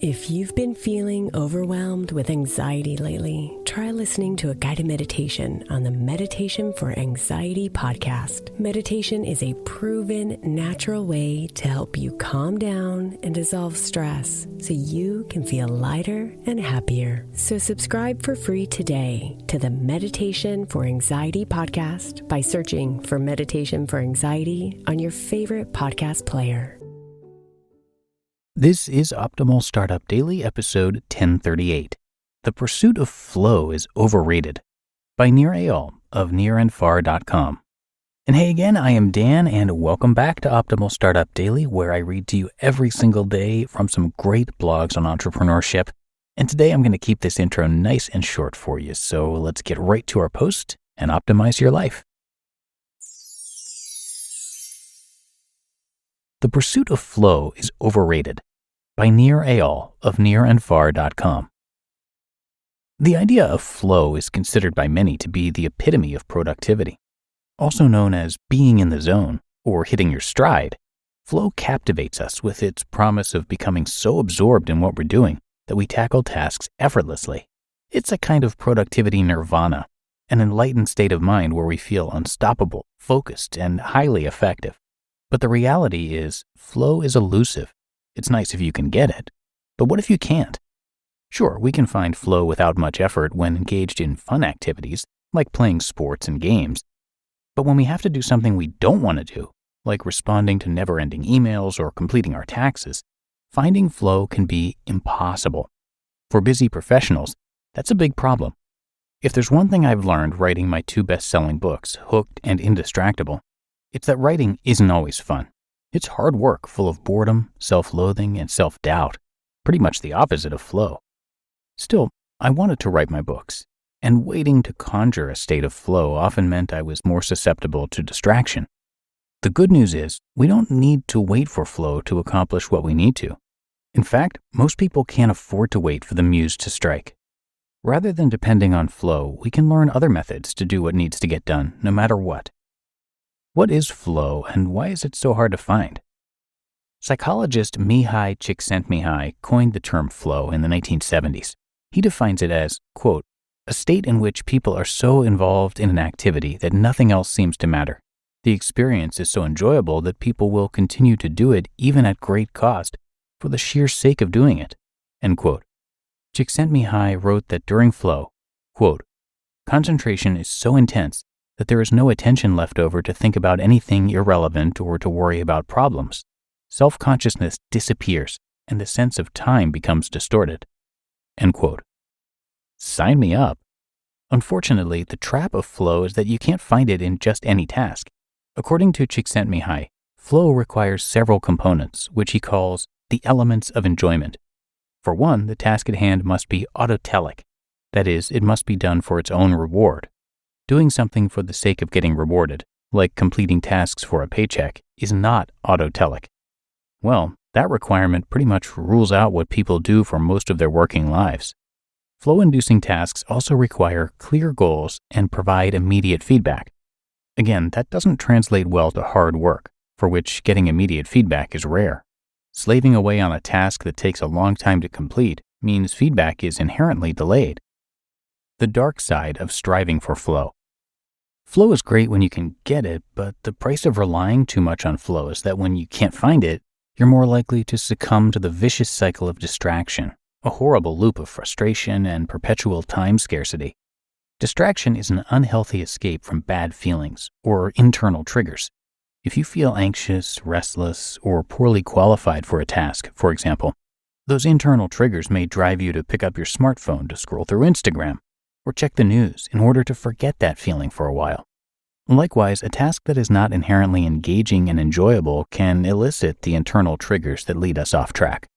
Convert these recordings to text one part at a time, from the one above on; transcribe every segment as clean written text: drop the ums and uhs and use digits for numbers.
If you've been feeling overwhelmed with anxiety lately, try listening to a guided meditation on the Meditation for Anxiety podcast. Meditation is a proven, natural way to help you calm down and dissolve stress so you can feel lighter and happier. So subscribe for free today to the Meditation for Anxiety podcast by searching for Meditation for Anxiety on your favorite podcast player. This is Optimal Startup Daily, episode 1038. The Pursuit of Flow is Overrated, by Nir Eyal of NirAndFar.com. And hey again, I am Dan, and welcome back to Optimal Startup Daily, where I read to you every single day from some great blogs on entrepreneurship. And today I'm going to keep this intro nice and short for you, so let's get right to our post and optimize your life. The Pursuit of Flow is Overrated, by Nir Eyal of NirAndFar.com. The idea of flow is considered by many to be the epitome of productivity. Also known as being in the zone or hitting your stride, flow captivates us with its promise of becoming so absorbed in what we're doing that we tackle tasks effortlessly. It's a kind of productivity nirvana, an enlightened state of mind where we feel unstoppable, focused, and highly effective. But the reality is, flow is elusive. It's nice if you can get it, but what if you can't? Sure, we can find flow without much effort when engaged in fun activities, like playing sports and games. But when we have to do something we don't want to do, like responding to never-ending emails or completing our taxes, finding flow can be impossible. For busy professionals, that's a big problem. If there's one thing I've learned writing my 2 best-selling books, Hooked and Indistractable, it's that writing isn't always fun. It's hard work full of boredom, self-loathing, and self-doubt, pretty much the opposite of flow. Still, I wanted to write my books, and waiting to conjure a state of flow often meant I was more susceptible to distraction. The good news is, we don't need to wait for flow to accomplish what we need to. In fact, most people can't afford to wait for the muse to strike. Rather than depending on flow, we can learn other methods to do what needs to get done, no matter what. What is flow, and why is it so hard to find? Psychologist M.I.T Csikszentmihalyi coined the term flow in the 1970s. He defines it as, quote, a state in which people are so involved in an activity that nothing else seems to matter. The experience is so enjoyable that people will continue to do it even at great cost for the sheer sake of doing it, end quote. Csikszentmihalyi wrote that during flow, quote, concentration is so intense that there is no attention left over to think about anything irrelevant or to worry about problems. Self-consciousness disappears, and the sense of time becomes distorted. End quote. Sign me up. Unfortunately, the trap of flow is that you can't find it in just any task. According to Csikszentmihalyi, flow requires several components, which he calls the elements of enjoyment. For one, the task at hand must be autotelic. That is, it must be done for its own reward. Doing something for the sake of getting rewarded, like completing tasks for a paycheck, is not autotelic. Well, that requirement pretty much rules out what people do for most of their working lives. Flow-inducing tasks also require clear goals and provide immediate feedback. Again, that doesn't translate well to hard work, for which getting immediate feedback is rare. Slaving away on a task that takes a long time to complete means feedback is inherently delayed. The dark side of striving for flow. Flow is great when you can get it, but the price of relying too much on flow is that when you can't find it, you're more likely to succumb to the vicious cycle of distraction, a horrible loop of frustration and perpetual time scarcity. Distraction is an unhealthy escape from bad feelings or internal triggers. If you feel anxious, restless, or poorly qualified for a task, for example, those internal triggers may drive you to pick up your smartphone to scroll through Instagram or check the news in order to forget that feeling for a while. Likewise, a task that is not inherently engaging and enjoyable can elicit the internal triggers that lead us off track.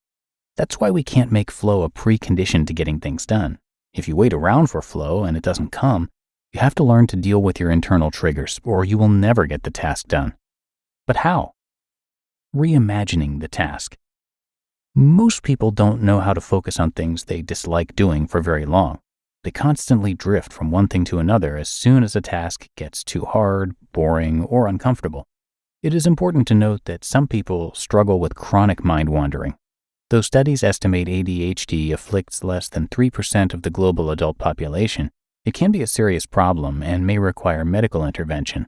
That's why we can't make flow a precondition to getting things done. If you wait around for flow and it doesn't come, you have to learn to deal with your internal triggers, or you will never get the task done. But how? Reimagining the task. Most people don't know how to focus on things they dislike doing for very long. They constantly drift from one thing to another as soon as a task gets too hard, boring, or uncomfortable. It is important to note that some people struggle with chronic mind wandering. Though studies estimate ADHD afflicts less than 3% of the global adult population, it can be a serious problem and may require medical intervention.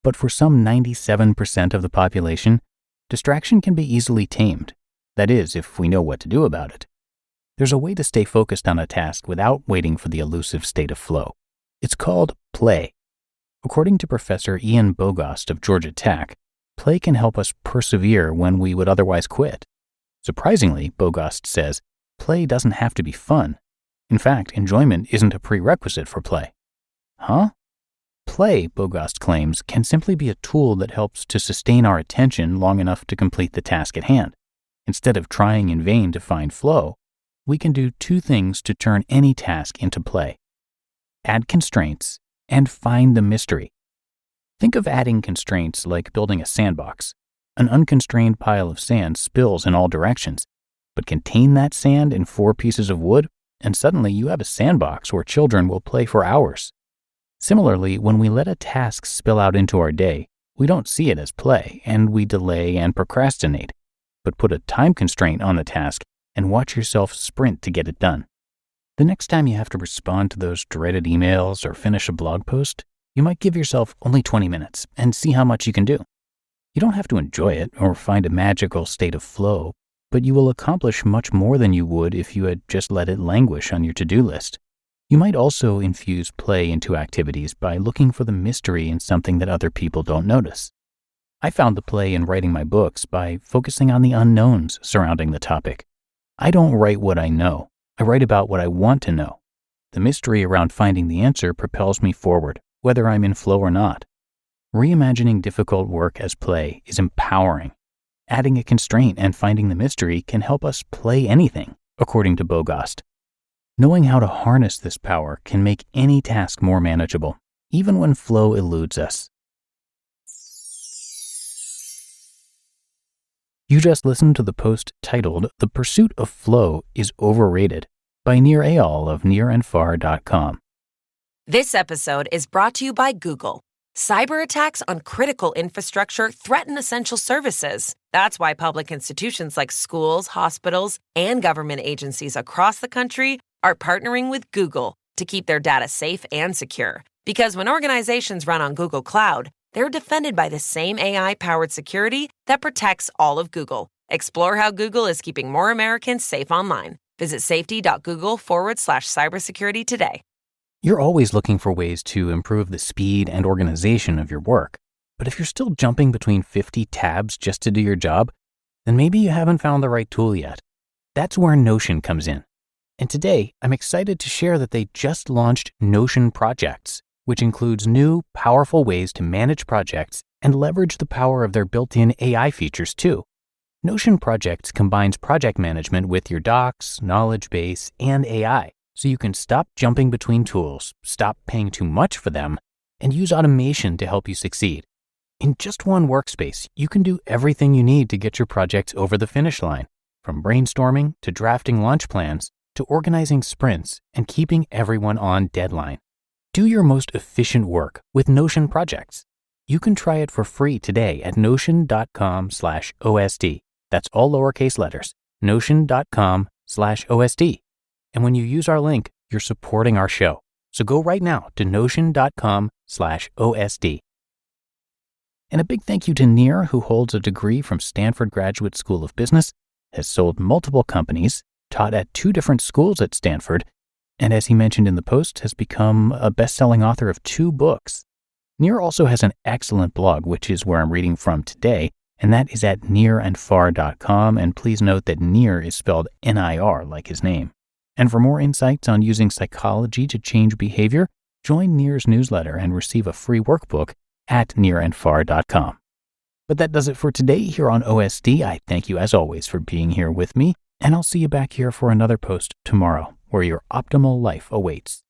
But for some 97% of the population, distraction can be easily tamed. That is, if we know what to do about it. There's a way to stay focused on a task without waiting for the elusive state of flow. It's called play. According to Professor Ian Bogost of Georgia Tech, play can help us persevere when we would otherwise quit. Surprisingly, Bogost says, play doesn't have to be fun. In fact, enjoyment isn't a prerequisite for play. Huh? Play, Bogost claims, can simply be a tool that helps to sustain our attention long enough to complete the task at hand. Instead of trying in vain to find flow, we can do two things to turn any task into play: add constraints and find the mystery. Think of adding constraints like building a sandbox. An unconstrained pile of sand spills in all directions, but contain that sand in 4 pieces of wood, and suddenly you have a sandbox where children will play for hours. Similarly, when we let a task spill out into our day, we don't see it as play, and we delay and procrastinate. But put a time constraint on the task and watch yourself sprint to get it done. The next time you have to respond to those dreaded emails or finish a blog post, you might give yourself only 20 minutes and see how much you can do. You don't have to enjoy it or find a magical state of flow, but you will accomplish much more than you would if you had just let it languish on your to-do list. You might also infuse play into activities by looking for the mystery in something that other people don't notice. I found the play in writing my books by focusing on the unknowns surrounding the topic. I don't write what I know. I write about what I want to know. The mystery around finding the answer propels me forward, whether I'm in flow or not. Reimagining difficult work as play is empowering. Adding a constraint and finding the mystery can help us play anything, according to Bogost. Knowing how to harness this power can make any task more manageable, even when flow eludes us. You just listened to the post titled "The Pursuit of Flow is Overrated" by Nir Eyal of NirAndFar.com. This episode is brought to you by Google. Cyber attacks on critical infrastructure threaten essential services. That's why public institutions like schools, hospitals, and government agencies across the country are partnering with Google to keep their data safe and secure. Because when organizations run on Google Cloud, they're defended by the same AI-powered security that protects all of Google. Explore how Google is keeping more Americans safe online. Visit safety.google.com/cybersecurity today. You're always looking for ways to improve the speed and organization of your work. But if you're still jumping between 50 tabs just to do your job, then maybe you haven't found the right tool yet. That's where Notion comes in. And today, I'm excited to share that they just launched Notion Projects, which includes new, powerful ways to manage projects and leverage the power of their built-in AI features too. Notion Projects combines project management with your docs, knowledge base, and AI, so you can stop jumping between tools, stop paying too much for them, and use automation to help you succeed. In just one workspace, you can do everything you need to get your projects over the finish line, from brainstorming to drafting launch plans to organizing sprints and keeping everyone on deadline. Do your most efficient work with Notion Projects. You can try it for free today at notion.com/OSD. That's all lowercase letters, notion.com/OSD. And when you use our link, you're supporting our show. So go right now to notion.com/OSD. And a big thank you to Nir, who holds a degree from Stanford Graduate School of Business, has sold multiple companies, taught at 2 different schools at Stanford, and as he mentioned in the post, has become a best-selling author of 2 books. Nir also has an excellent blog, which is where I'm reading from today, and that is at NirAndFar.com, and please note that Nir is spelled N-I-R like his name. And for more insights on using psychology to change behavior, join Nir's newsletter and receive a free workbook at NirAndFar.com. But that does it for today here on OSD. I thank you as always for being here with me, and I'll see you back here for another post tomorrow, where your optimal life awaits.